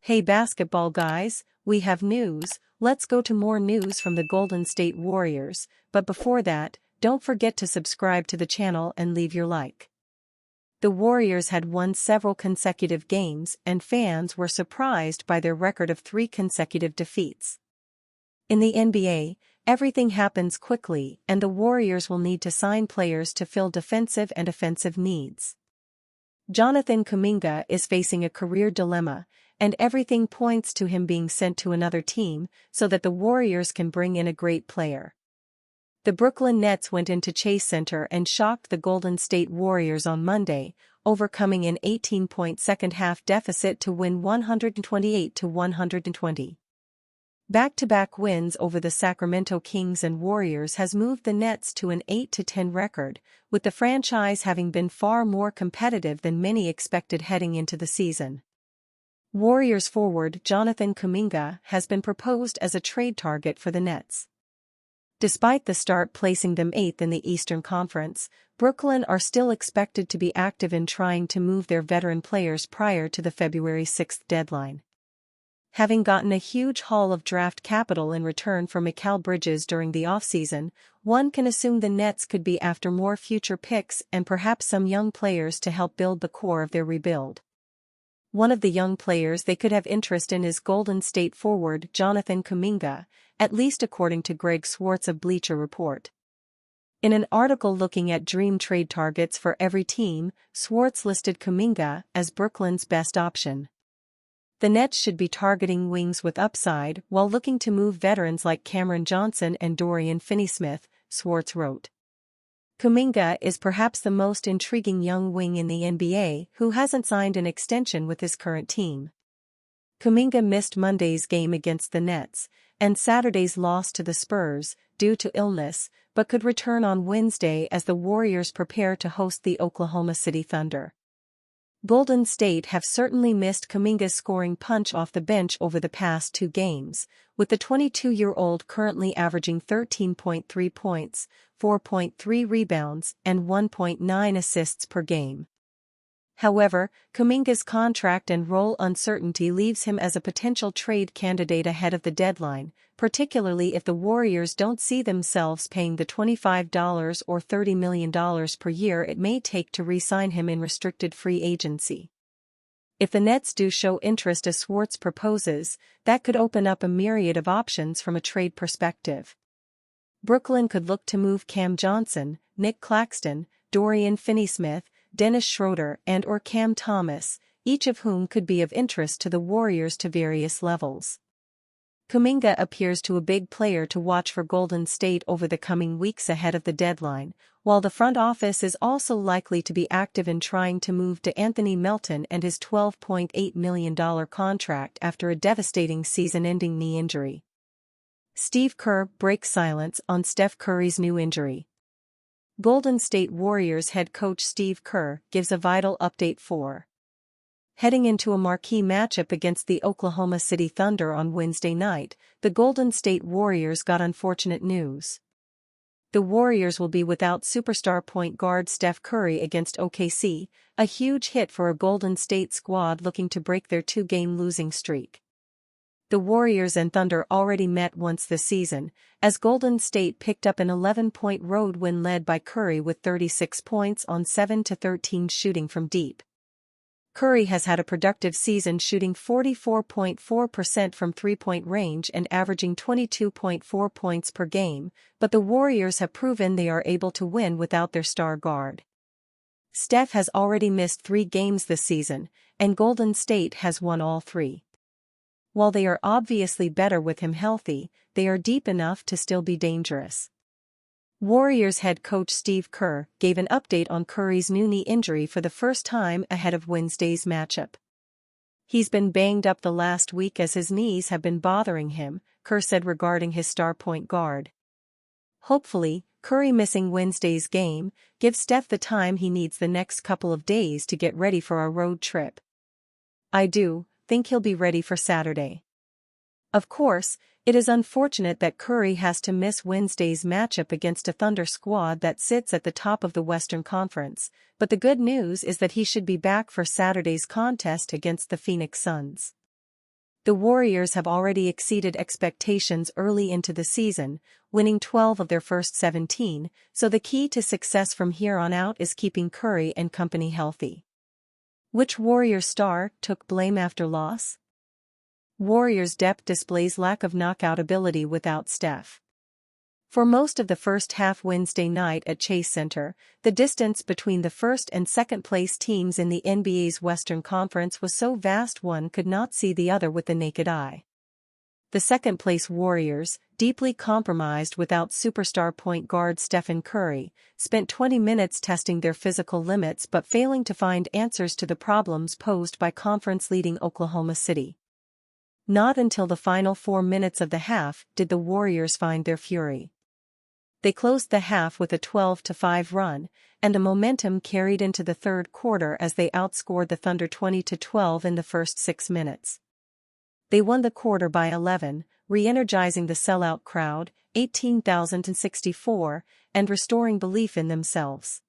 Hey basketball guys, we have news. Let's go to more news from the Golden State Warriors, but before that, don't forget to subscribe to the channel and leave your like. The Warriors had won several consecutive games and fans were surprised by their record of 3 consecutive defeats. In the NBA, everything happens quickly and the Warriors will need to sign players to fill defensive and offensive needs. Jonathan Kuminga is facing a career dilemma, and everything points to him being sent to another team so that the Warriors can bring in a great player. The Brooklyn Nets went into Chase Center and shocked the Golden State Warriors on Monday, overcoming an 18-point second-half deficit to win 128-120. Back-to-back wins over the Sacramento Kings and Warriors has moved the Nets to an 8-10 record, with the franchise having been far more competitive than many expected heading into the season. Warriors forward Jonathan Kuminga has been proposed as a trade target for the Nets. Despite the start placing them 8th in the Eastern Conference, Brooklyn are still expected to be active in trying to move their veteran players prior to the February 6 deadline. Having gotten a huge haul of draft capital in return for Mikal Bridges during the offseason, one can assume the Nets could be after more future picks and perhaps some young players to help build the core of their rebuild. One of the young players they could have interest in is Golden State forward Jonathan Kuminga, at least according to Greg Swartz of Bleacher Report. In an article looking at dream trade targets for every team, Swartz listed Kuminga as Brooklyn's best option. The Nets should be targeting wings with upside while looking to move veterans like Cameron Johnson and Dorian Finney-Smith, Swartz wrote. Kuminga is perhaps the most intriguing young wing in the NBA who hasn't signed an extension with his current team. Kuminga missed Monday's game against the Nets and Saturday's loss to the Spurs due to illness, but could return on Wednesday as the Warriors prepare to host the Oklahoma City Thunder. Golden State have certainly missed Kuminga's scoring punch off the bench over the past 2 games, with the 22-year-old currently averaging 13.3 points, 4.3 rebounds and 1.9 assists per game. However, Kuminga's contract and role uncertainty leaves him as a potential trade candidate ahead of the deadline, particularly if the Warriors don't see themselves paying the $25 or $30 million per year it may take to re-sign him in restricted free agency. If the Nets do show interest as Swartz proposes, that could open up a myriad of options from a trade perspective. Brooklyn could look to move Cam Johnson, Nick Claxton, Dorian Finney-Smith, Dennis Schroeder and/or Cam Thomas, each of whom could be of interest to the Warriors to various levels. Kuminga appears to a big player to watch for Golden State over the coming weeks ahead of the deadline, while the front office is also likely to be active in trying to move De'Anthony Melton and his $12.8 million contract after a devastating season-ending knee injury. Steve Kerr breaks silence on Steph Curry's new injury. Golden State Warriors head coach Steve Kerr gives a vital update for heading into a marquee matchup against the Oklahoma City Thunder on Wednesday night. The Golden State Warriors got unfortunate news. The Warriors will be without superstar point guard Steph Curry against OKC, a huge hit for a Golden State squad looking to break their 2-game losing streak. The Warriors and Thunder already met once this season, as Golden State picked up an 11-point road win led by Curry with 36 points on 7-13 shooting from deep. Curry has had a productive season shooting 44.4% from three-point range and averaging 22.4 points per game, but the Warriors have proven they are able to win without their star guard. Steph has already missed 3 games this season, and Golden State has won all 3. While they are obviously better with him healthy, they are deep enough to still be dangerous. Warriors head coach Steve Kerr gave an update on Curry's new knee injury for the first time ahead of Wednesday's matchup. He's been banged up the last week as his knees have been bothering him, Kerr said regarding his star point guard. Hopefully, Curry missing Wednesday's game gives Steph the time he needs the next couple of days to get ready for our road trip. I do think he'll be ready for Saturday. Of course, it is unfortunate that Curry has to miss Wednesday's matchup against a Thunder squad that sits at the top of the Western Conference, but the good news is that he should be back for Saturday's contest against the Phoenix Suns. The Warriors have already exceeded expectations early into the season, winning 12 of their first 17, so the key to success from here on out is keeping Curry and company healthy. Which Warriors star took blame after loss? Warriors' depth displays lack of knockout ability without Steph. For most of the first half Wednesday night at Chase Center, the distance between the first and second place teams in the NBA's Western Conference was so vast one could not see the other with the naked eye. The second-place Warriors, deeply compromised without superstar point guard Stephen Curry, spent 20 minutes testing their physical limits but failing to find answers to the problems posed by conference-leading Oklahoma City. Not until the final 4 minutes of the half did the Warriors find their fury. They closed the half with a 12-5 run, and the momentum carried into the third quarter as they outscored the Thunder 20-12 in the first 6 minutes. They won the quarter by 11, re-energizing the sellout crowd, 18,064, and restoring belief in themselves.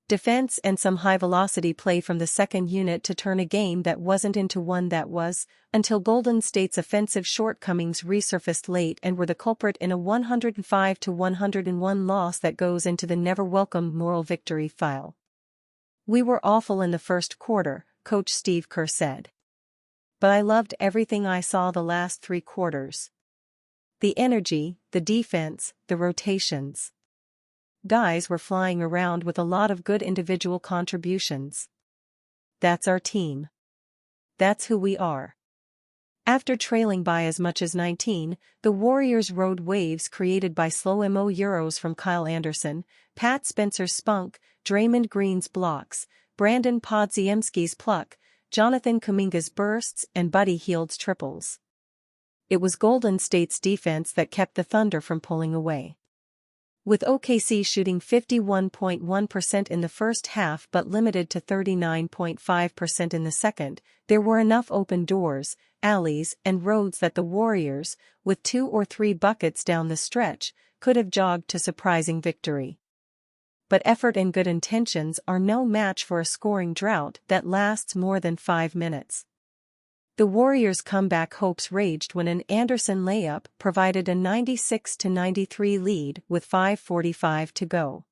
Defense and some high-velocity play from the second unit to turn a game that wasn't into one that was, until Golden State's offensive shortcomings resurfaced late and were the culprit in a 105-101 loss that goes into the never-welcomed moral victory file. "We were awful in the first quarter," Coach Steve Kerr said. "But I loved everything I saw the last 3 quarters. The energy, the defense, the rotations. Guys were flying around with a lot of good individual contributions. That's our team. That's who we are." After trailing by as much as 19, the Warriors rode waves created by slow-mo Euros from Kyle Anderson, Pat Spencer's spunk, Draymond Green's blocks, Brandon Podziemski's pluck, Jonathan Kuminga's bursts and Buddy Hield's triples. It was Golden State's defense that kept the Thunder from pulling away. With OKC shooting 51.1% in the first half but limited to 39.5% in the second, there were enough open doors, alleys, and roads that the Warriors, with 2 or 3 buckets down the stretch, could have jogged to surprising victory. But effort and good intentions are no match for a scoring drought that lasts more than 5 minutes. The Warriors' comeback hopes raged when an Anderson layup provided a 96-93 lead with 5:45 to go.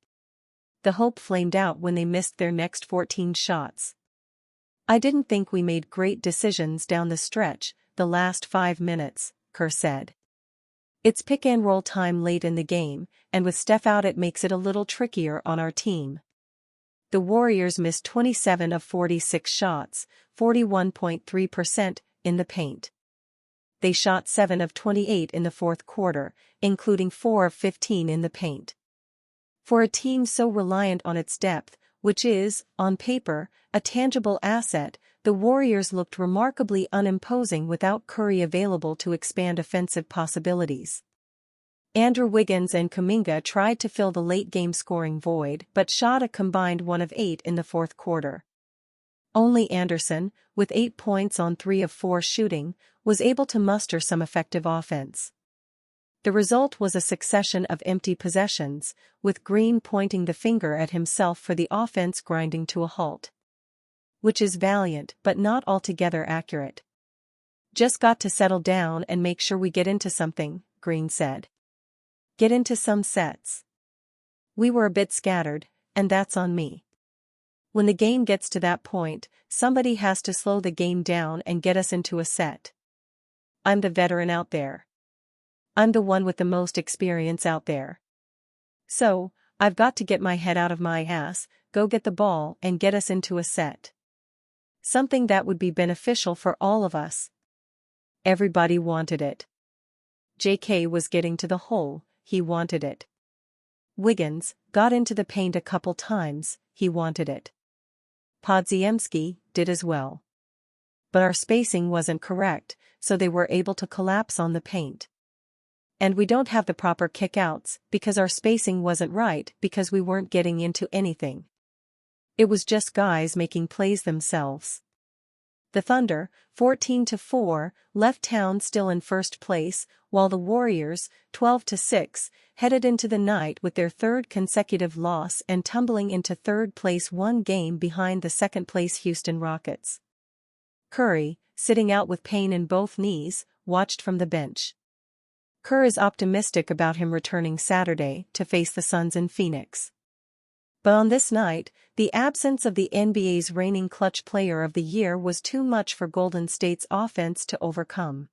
The hope flamed out when they missed their next 14 shots. "I didn't think we made great decisions down the stretch, the last 5 minutes," Kerr said. "It's pick-and-roll time late in the game, and with Steph out it makes it a little trickier on our team." The Warriors missed 27 of 46 shots, 41.3%, in the paint. They shot 7 of 28 in the fourth quarter, including 4 of 15 in the paint. For a team so reliant on its depth, which is, on paper, a tangible asset, the Warriors looked remarkably unimposing without Curry available to expand offensive possibilities. Andrew Wiggins and Kuminga tried to fill the late-game scoring void but shot a combined 1 of 8 in the fourth quarter. Only Anderson, with 8 points on 3 of 4 shooting, was able to muster some effective offense. The result was a succession of empty possessions, with Green pointing the finger at himself for the offense grinding to a halt. Which is valiant but not altogether accurate. "Just got to settle down and make sure we get into something," Green said. "Get into some sets. We were a bit scattered, and that's on me. When the game gets to that point, somebody has to slow the game down and get us into a set. I'm the veteran out there. I'm the one with the most experience out there. So, I've got to get my head out of my ass, go get the ball and get us into a set. Something that would be beneficial for all of us." Everybody wanted it. JK was getting to the hole, he wanted it. Wiggins got into the paint a couple times, he wanted it. Podziemski did as well. But our spacing wasn't correct, so they were able to collapse on the paint. And we don't have the proper kickouts because our spacing wasn't right because we weren't getting into anything. It was just guys making plays themselves. The Thunder, 14-4, left town still in first place, while the Warriors, 12-6, headed into the night with their third consecutive loss and tumbling into third place one game behind the second-place Houston Rockets. Curry, sitting out with pain in both knees, watched from the bench. Kerr is optimistic about him returning Saturday to face the Suns in Phoenix. But on this night, the absence of the NBA's reigning clutch player of the year was too much for Golden State's offense to overcome.